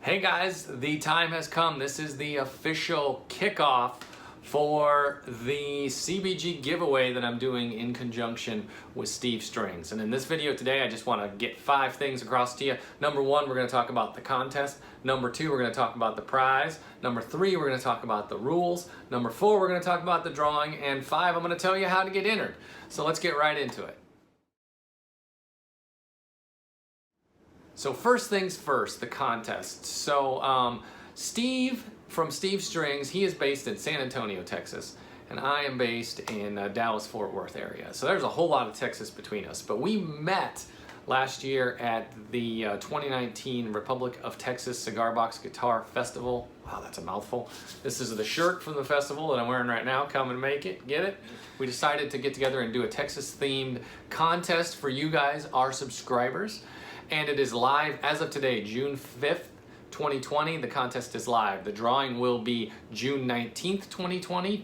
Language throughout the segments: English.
Hey guys, the time has come. This is the official kickoff for the CBG giveaway that I'm doing in conjunction with Steve Strings. And in this video today, I just want to get 5 things across to you. Number 1, we're going to talk about the contest. Number 2, we're going to talk about the prize. Number 3, we're going to talk about the rules. Number 4, we're going to talk about the drawing. And 5, I'm going to tell you how to get entered. So let's get right into it. So first things first, the contest. So Steve from Steve Strings, he is based in San Antonio, Texas, and I am based in Dallas-Fort Worth area. So there's a whole lot of Texas between us. But we met last year at the 2019 Republic of Texas Cigar Box Guitar Festival. Wow, that's a mouthful. This is the shirt from the festival that I'm wearing right now. Come and make it, get it? We decided to get together and do a Texas-themed contest for you guys, our subscribers. And it is live as of today, June 5th, 2020. The contest is live. The drawing will be June 19th, 2020,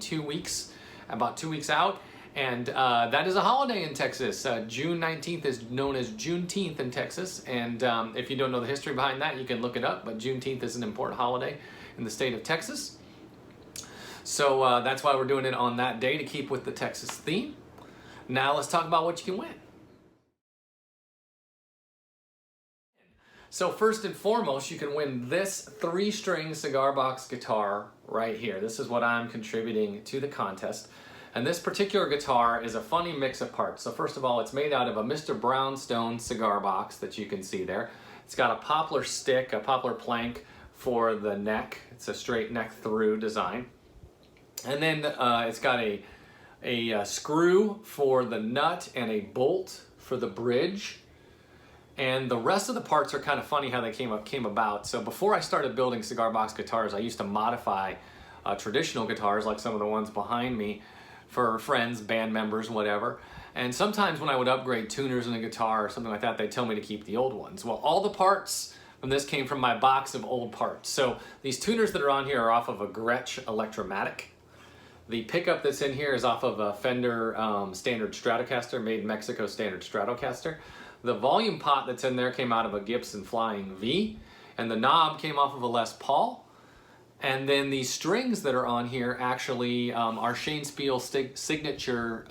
about 2 weeks out. And that is a holiday in Texas. June 19th is known as Juneteenth in Texas. And if you don't know the history behind that, you can look it up. But Juneteenth is an important holiday in the state of Texas. So that's why we're doing it on that day, to keep with the Texas theme. Now let's talk about what you can win. So first and foremost, you can win this 3-string cigar box guitar right here. This is what I'm contributing to the contest. And this particular guitar is a funny mix of parts. So first of all, it's made out of a Mr. Brownstone cigar box that you can see there. It's got a poplar stick, a poplar plank for the neck. It's a straight neck through design. And then it's got a screw for the nut and a bolt for the bridge. And the rest of the parts are kind of funny how they came about. So before I started building cigar box guitars, I used to modify traditional guitars like some of the ones behind me for friends, band members, whatever. And sometimes when I would upgrade tuners in a guitar or something like that, they'd tell me to keep the old ones. Well, all the parts from this came from my box of old parts. So these tuners that are on here are off of a Gretsch Electromatic. The pickup that's in here is off of a Fender standard Stratocaster, made in Mexico standard Stratocaster. The volume pot that's in there came out of a Gibson Flying V, and the knob came off of a Les Paul. And then the strings that are on here actually are Shane Spiel signature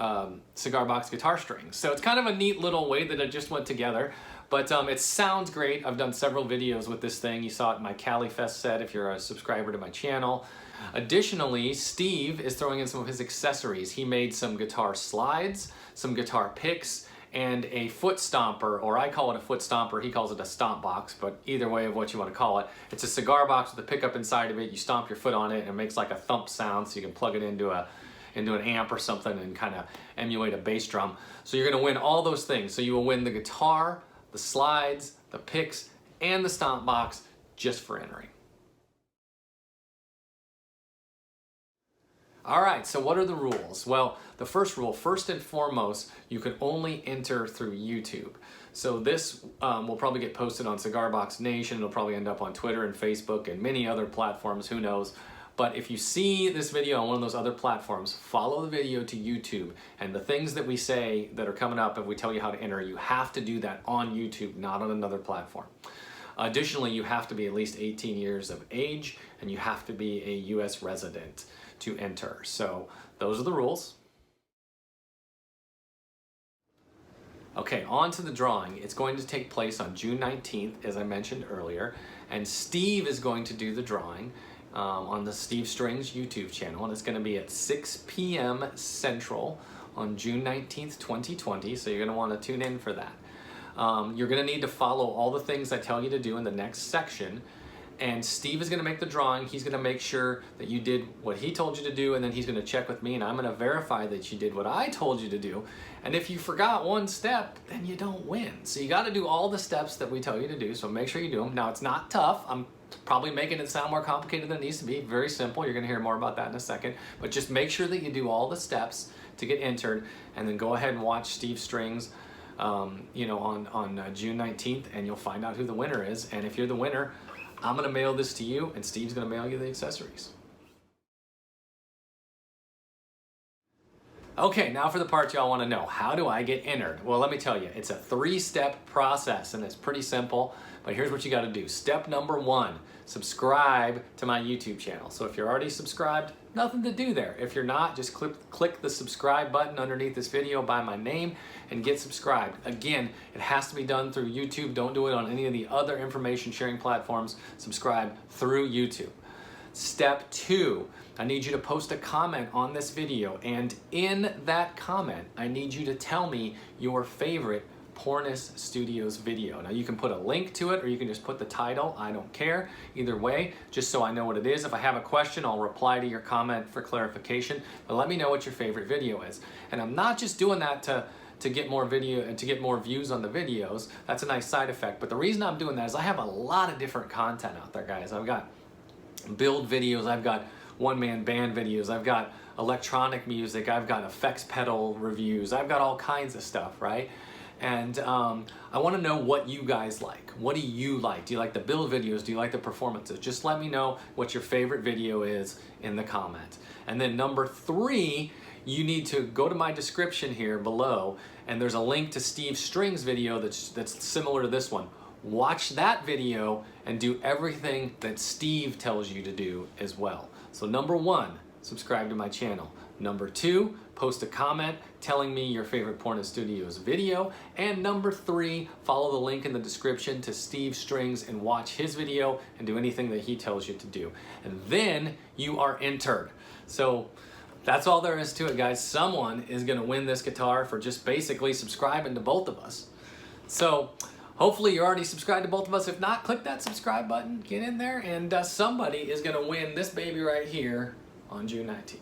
cigar box guitar strings. So it's kind of a neat little way that it just went together. But it sounds great. I've done several videos with this thing. You saw it in my Cali Fest set if you're a subscriber to my channel. Additionally, Steve is throwing in some of his accessories. He made some guitar slides, some guitar picks, and a foot stomper, or I call it a foot stomper, he calls it a stomp box, but either way of what you want to call it. It's a cigar box with a pickup inside of it. You stomp your foot on it and it makes like a thump sound, so you can plug it into an amp or something and kind of emulate a bass drum. So you're going to win all those things. So you will win the guitar, the slides, the picks, and the stomp box just for entering. All right, so what are the rules? Well, the first rule, first and foremost, you can only enter through YouTube. So this will probably get posted on Cigar Box Nation. It'll probably end up on Twitter and Facebook and many other platforms, who knows. But if you see this video on one of those other platforms, follow the video to YouTube. And the things that we say that are coming up, if we tell you how to enter, you have to do that on YouTube, not on another platform. Additionally, you have to be at least 18 years of age, and you have to be a U.S. resident to enter. So those are the rules. Okay, on to the drawing. It's going to take place on June 19th, as I mentioned earlier, and Steve is going to do the drawing on the Steve Strings YouTube channel, and it's going to be at 6 p.m. Central on June 19th, 2020, so you're going to want to tune in for that. You're going to need to follow all the things I tell you to do in the next section. And Steve is going to make the drawing. He's going to make sure that you did what he told you to do, and then he's going to check with me, and I'm going to verify that you did what I told you to do. And if you forgot one step, then you don't win. So you got to do all the steps that we tell you to do, so make sure you do them. Now, it's not tough. I'm probably making it sound more complicated than it needs to be. Very simple. You're going to hear more about that in a second. But just make sure that you do all the steps to get entered, and then go ahead and watch Steve Strings on June 19th, and you'll find out who the winner is. And if you're the winner, I'm going to mail this to you, and Steve's going to mail you the accessories. Okay, now for the part y'all want to know. How do I get entered? Well, let me tell you, it's a 3-step process and it's pretty simple, but here's what you got to do. Step number 1, subscribe to my YouTube channel. So if you're already subscribed, nothing to do there. If you're not, just click the subscribe button underneath this video by my name and get subscribed. Again, it has to be done through YouTube. Don't do it on any of the other information sharing platforms. Subscribe through YouTube. Step 2, I need you to post a comment on this video, and in that comment, I need you to tell me your favorite Poorness Studios video. Now you can put a link to it or you can just put the title, I don't care. Either way, just so I know what it is. If I have a question, I'll reply to your comment for clarification, but let me know what your favorite video is. And I'm not just doing that to get more video and to get more views on the videos. That's a nice side effect, but the reason I'm doing that is I have a lot of different content out there, guys. I've got build videos, I've got one-man band videos, I've got electronic music, I've got effects pedal reviews, I've got all kinds of stuff, right? And I want to know what you guys like. What do you like? Do you like the build videos? Do you like the performances? Just let me know what your favorite video is in the comments. And then number 3, you need to go to my description here below, and there's a link to Steve String's video that's similar to this one. Watch that video and do everything that Steve tells you to do as well. So number 1, subscribe to my channel. Number 2, post a comment telling me your favorite Poorness Studios video. And number 3, follow the link in the description to Steve Strings and watch his video and do anything that he tells you to do. And then you are entered. So that's all there is to it, guys. Someone is gonna win this guitar for just basically subscribing to both of us. So hopefully you're already subscribed to both of us. If not, click that subscribe button, get in there, and somebody is gonna win this baby right here on June 19th.